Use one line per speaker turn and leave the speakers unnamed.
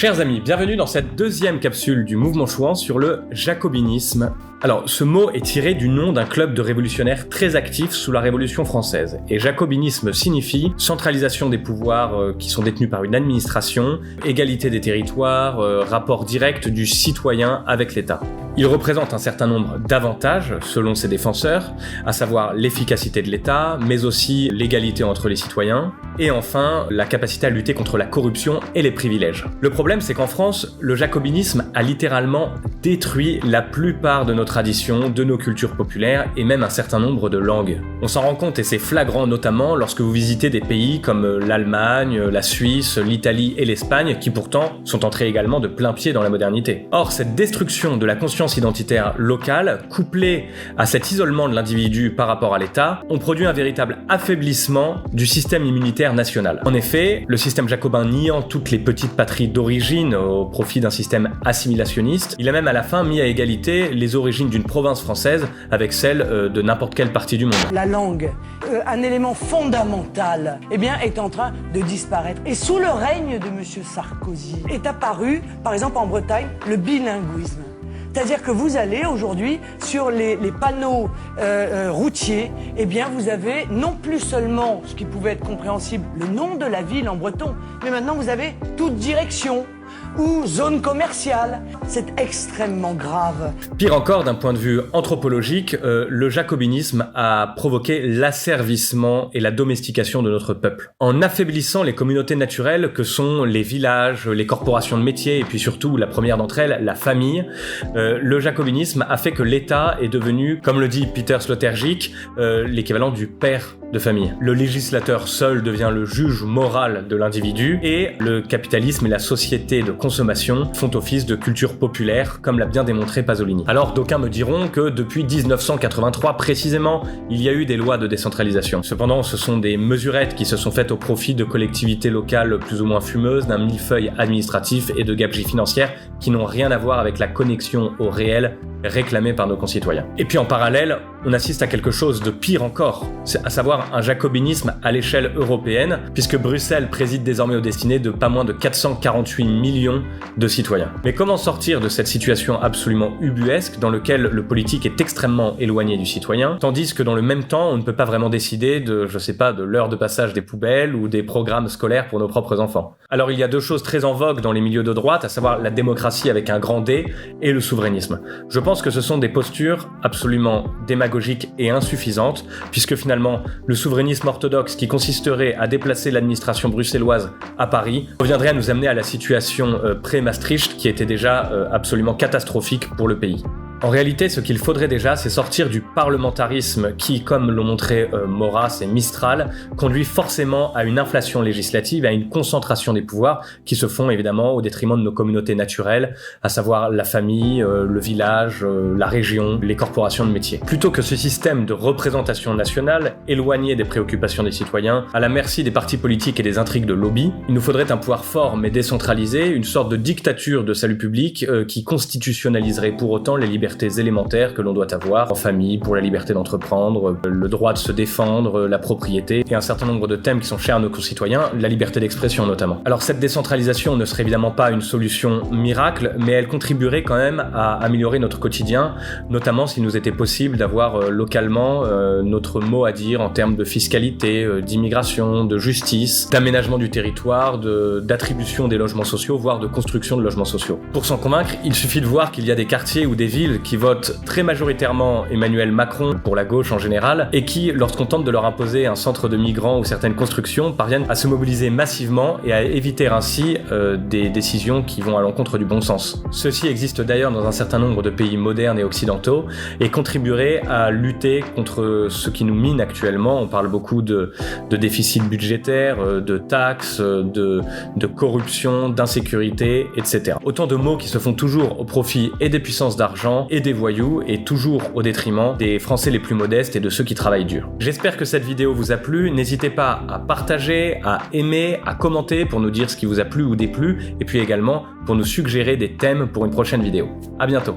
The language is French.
Chers amis, bienvenue dans cette deuxième capsule du mouvement Chouan sur le jacobinisme. Alors, ce mot est tiré du nom d'un club de révolutionnaires très actifs sous la Révolution française. Et jacobinisme signifie centralisation des pouvoirs qui sont détenus par une administration, égalité des territoires, rapport direct du citoyen avec l'État. Il représente un certain nombre d'avantages selon ses défenseurs, à savoir l'efficacité de l'État, mais aussi l'égalité entre les citoyens, et enfin la capacité à lutter contre la corruption et les privilèges. Le problème, c'est qu'en France, le jacobinisme a littéralement détruit la plupart de nos traditions, de nos cultures populaires et même un certain nombre de langues. On s'en rend compte et c'est flagrant notamment lorsque vous visitez des pays comme l'Allemagne, la Suisse, l'Italie et l'Espagne qui pourtant sont entrés également de plein pied dans la modernité. Or, cette destruction de la conscience identitaire locale, couplée à cet isolement de l'individu par rapport à l'État, ont produit un véritable affaiblissement du système immunitaire national. En effet, le système jacobin niant toutes les petites patries d'origine au profit d'un système assimilationniste, il a même à la fin mis à égalité les origines d'une province française avec celles de n'importe quelle partie du monde.
La langue, un élément fondamental, est en train de disparaître. Et sous le règne de M. Sarkozy est apparu, par exemple en Bretagne, le bilinguisme. C'est-à-dire que vous allez aujourd'hui sur les panneaux routiers, vous avez non plus seulement, ce qui pouvait être compréhensible, le nom de la ville en breton, mais maintenant vous avez toute direction ou zone commerciale. C'est extrêmement grave.
Pire encore, d'un point de vue anthropologique, le jacobinisme a provoqué l'asservissement et la domestication de notre peuple. En affaiblissant les communautés naturelles que sont les villages, les corporations de métiers et puis surtout, la première d'entre elles, la famille, le jacobinisme a fait que l'État est devenu, comme le dit Peter Sloterdijk, l'équivalent du père de famille. Le législateur seul devient le juge moral de l'individu et le capitalisme et la société de consommation font office de culture populaire, comme l'a bien démontré Pasolini. Alors d'aucuns me diront que depuis 1983 précisément, il y a eu des lois de décentralisation. Cependant, ce sont des mesurettes qui se sont faites au profit de collectivités locales plus ou moins fumeuses, d'un millefeuille administratif et de gabegies financières qui n'ont rien à voir avec la connexion au réel réclamée par nos concitoyens. Et puis en parallèle, on assiste à quelque chose de pire encore, à savoir un jacobinisme à l'échelle européenne, puisque Bruxelles préside désormais aux destinées de pas moins de 448 millions de citoyens. Mais comment sortir de cette situation absolument ubuesque dans laquelle le politique est extrêmement éloigné du citoyen, tandis que dans le même temps, on ne peut pas vraiment décider de l'heure de passage des poubelles ou des programmes scolaires pour nos propres enfants. Alors il y a deux choses très en vogue dans les milieux de droite, à savoir la démocratie avec un grand D et le souverainisme. Je pense que ce sont des postures absolument démagogiques et insuffisantes, puisque finalement, le souverainisme orthodoxe qui consisterait à déplacer l'administration bruxelloise à Paris reviendrait à nous amener à la situation pré-Maastricht qui était déjà absolument catastrophique pour le pays. En réalité, ce qu'il faudrait déjà, c'est sortir du parlementarisme qui, comme l'ont montré Maurras et Mistral, conduit forcément à une inflation législative, à une concentration des pouvoirs qui se font évidemment au détriment de nos communautés naturelles, à savoir la famille, le village, la région, les corporations de métiers. Plutôt que ce système de représentation nationale, éloigné des préoccupations des citoyens, à la merci des partis politiques et des intrigues de lobby, il nous faudrait un pouvoir fort mais décentralisé, une sorte de dictature de salut public qui constitutionnaliserait pour autant les libertés élémentaires que l'on doit avoir en famille, pour la liberté d'entreprendre, le droit de se défendre, la propriété et un certain nombre de thèmes qui sont chers à nos concitoyens, la liberté d'expression notamment. Alors cette décentralisation ne serait évidemment pas une solution miracle, mais elle contribuerait quand même à améliorer notre quotidien, notamment s'il nous était possible d'avoir localement notre mot à dire en termes de fiscalité, d'immigration, de justice, d'aménagement du territoire, d'attribution des logements sociaux, voire de construction de logements sociaux. Pour s'en convaincre, il suffit de voir qu'il y a des quartiers ou des villes qui votent très majoritairement Emmanuel Macron pour la gauche en général et qui, lorsqu'on tente de leur imposer un centre de migrants ou certaines constructions, parviennent à se mobiliser massivement et à éviter ainsi des décisions qui vont à l'encontre du bon sens. Ceci existe d'ailleurs dans un certain nombre de pays modernes et occidentaux et contribuerait à lutter contre ce qui nous mine actuellement. On parle beaucoup de déficit budgétaire, de taxes, de corruption, d'insécurité, etc. Autant de mots qui se font toujours au profit et des puissances d'argent et des voyous, et toujours au détriment des Français les plus modestes et de ceux qui travaillent dur. J'espère que cette vidéo vous a plu, n'hésitez pas à partager, à aimer, à commenter pour nous dire ce qui vous a plu ou déplu, et puis également pour nous suggérer des thèmes pour une prochaine vidéo. À bientôt.